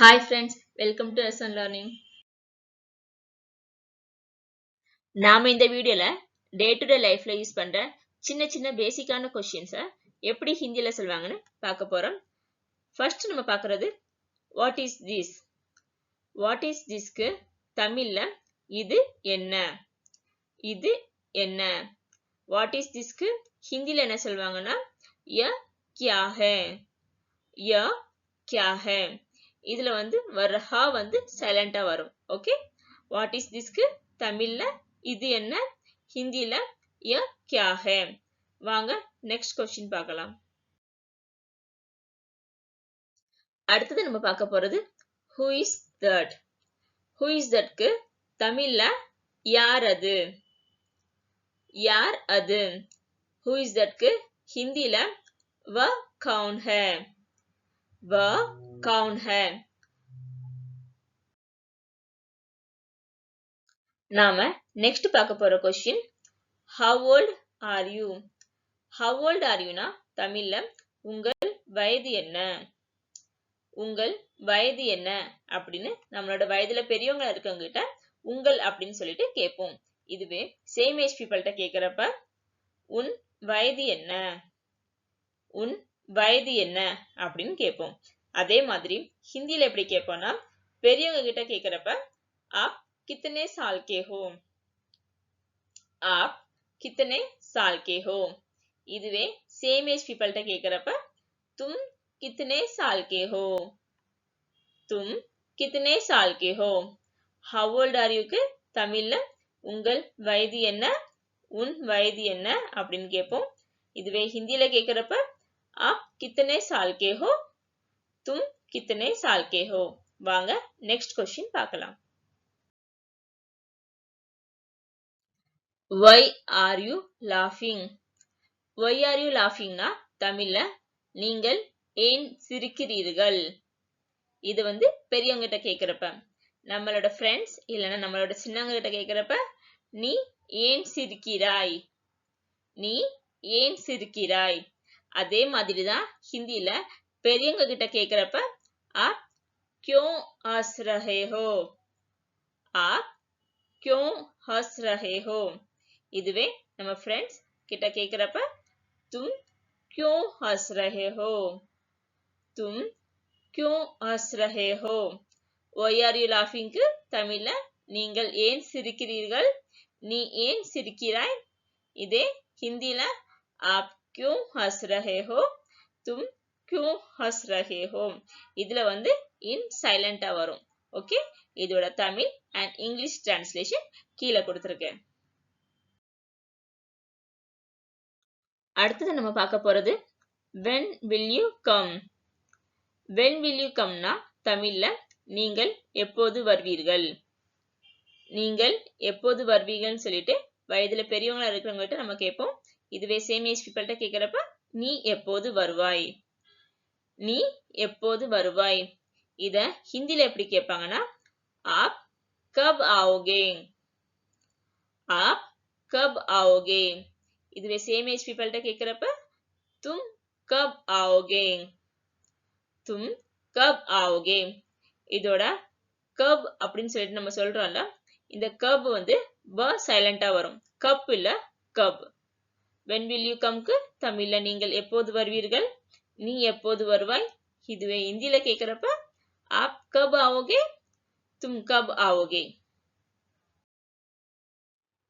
Hi friends, welcome to Lesson Learning. நாம இந்த வீடியோல டே டு டே லைஃப்ல யூஸ் பண்ற சின்ன சின்ன பேசிக்கான கொஸ்டின்ஸை எப்படி ஹிந்தியில சொல்வாங்கன்னு பார்க்க போறோம். ஃபர்ஸ்ட் நம்ம பார்க்கறது what is this. What is திஸ்க்கு தமிழ்ல இது என்ன, இது என்ன. வாட் இஸ் திஸ்க்கு ஹிந்தியில என்ன சொல்வாங்கன்னா ய கியா ஹை, ய கியா ஹை. இதுல வர்ற ஹா சைலண்டா வரும். ஓகே, வாட் இஸ் திஸ்க்கு தமிழ்ல இது என்ன, ஹிந்தில ய கியா ஹை. வாங்க நெக்ஸ்ட் கொஸ்டின் பார்க்கலாம். அடுத்தது நம்ம பார்க்க போறது who is that. who is thatக்கு தமிழ்ல யார் அது, யார் அது. who is thatக்கு ஹிந்தில வ கவுன் ஹை, வ கவுன் ஹை. நாம நெக்ஸ்ட் பார்க்க போற question how old are you. how old are you னா தமிழ்ல உங்கள் வயது என்ன, உங்கள் வயது என்ன அப்படின்னு நம்மளோட வயதுல பெரியவங்க இருக்கவங்க கிட்ட உங்கள் அப்படின்னு சொல்லிட்டு கேட்போம். இதுவே சேம் ஏஜ் பீப்பிள்கிட்ட கேட்கிறப்ப உன் வயது என்ன, உன் வயது என்ன அப்படின்னு கேட்போம். அதே மாதிரி ஹிந்தியில எப்படி கேட்போம்னா பெரியவங்க கிட்ட கேட்கிறப்ப आप कितने साल के हो, आप कितने साल के हो. இதுவே சேம் ஏஜ் பீப்பிள்கிட்ட கேட்கிறப்ப तुम कितने साल के हो, तुम कितने साल के हो. how old are youக்கு தமிழ்ல உங்கள் வயது என்ன, உன் வயது என்ன அப்படின்னு கேட்போம். இதுவே ஹிந்தியில கேட்கிறப்ப आप कितने साल के हो, तुम कितने साल के हो. வாங்க நெக்ஸ்ட் கொஸ்டின் பார்க்கலாம். why are you laughing. why are you laughing னா தமிழ்ல நீங்கள் ஏன் சிரிக்கிறீர்கள். இது பெரியவங்க கிட்ட கேட்கிறப்ப, நம்மளோட ஃப்ரெண்ட்ஸ் இல்லைன்னா நம்மளோட சின்னவங்க கிட்ட கேட்கிறப்ப நீ ஏன் சிரிக்கிறாய், நீ ஏன் சிரிக்கிறாய். அதே மாதிரிதான் ஹிந்தியில பெரியவங்க கிட்ட கேட்கிறப்ப आप क्यों हंस रहे हो, आप क्यों हंस रहे हो. இதுவே நம்ம ஃப்ரெண்ட்ஸ் கிட்ட கேட்கிறப்ப तुम क्यों हंस रहे हो, तुम क्यों हंस रहे हो. why are you laughing க்கு தமிழ்ல நீங்கள் ஏன் சிரிக்கிறீர்கள், நீ ஏன் சிரிக்கிறாய். இதே ஹிந்தியில आप क्यों हंस रहे हो, तुम क्यों हंस रहे हो. இதுல இன் சைலண்டா வரும். ஓகே, இதோட தமிழ் அண்ட் இங்கிலீஷ் டிரான்ஸ்லேஷன் கீழே கொடுத்திருக்கேன். அடுத்தது நம்ம பார்க்க போறது when will you come. when will you come னா தமிழ்ல நீங்கள் எப்போது வருவீர்கள், நீங்கள் எப்போது வருவீங்கன்னு சொல்லிட்டு வயதுல பெரியவங்களா இருக்கிறவங்க கிட்ட நம்ம கேட்போம். இதுவே சேம் ஏஜ் பீப்பிள்கிட்ட கேட்கிறப்ப நீ எப்போது வருவாய், நீ எப்போது வருவாய். இத ஹிந்தில எப்படி கேட்பாங்கன்னா आप कब आओगे, आप कब आओगे. இதுவே சேம் ஏஜ் பீப்பிள்கிட்ட கேட்கிறப்ப तुम कब आओगे, तुम कब आओगे. இதோட கப் அப்படின்னு சொல்லிட்டு நம்ம சொல்றோம்ல, இந்த கப் வ சைலண்டா வரும். கப் இல்ல கப். when will you comeக்கு தமிழ்ல நீங்கள் எப்போது வருவீர்கள், நீ எப்போது வருவாய். இதுவே ஹிந்தியில கேட்கிறப்ப आप कब आओगे, तुम कब आओगे.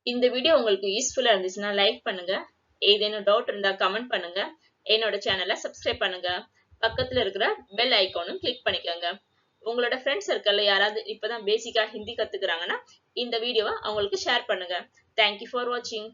இந்த வீடியோ உங்களுக்கு யூஸ்ஃபுல்லா இருந்துச்சுன்னா லைக் பண்ணுங்க, ஏதேனும் டவுட் இருந்தா கமெண்ட் பண்ணுங்க, என்னோட சேனலை சப்ஸ்கிரைப் பண்ணுங்க, பக்கத்துல இருக்கிற பெல் ஐகானும் கிளிக் பண்ணிக்கோங்க. உங்களோட ஃப்ரெண்ட்ஸ் சர்க்கிள்ல யாராவது இப்பதான் பேசிக்கா ஹிந்தி கத்துக்கிறாங்கன்னா இந்த வீடியோவை அவங்களுக்கு ஷேர் பண்ணுங்க. தேங்க்யூ ஃபார் வாட்சிங்.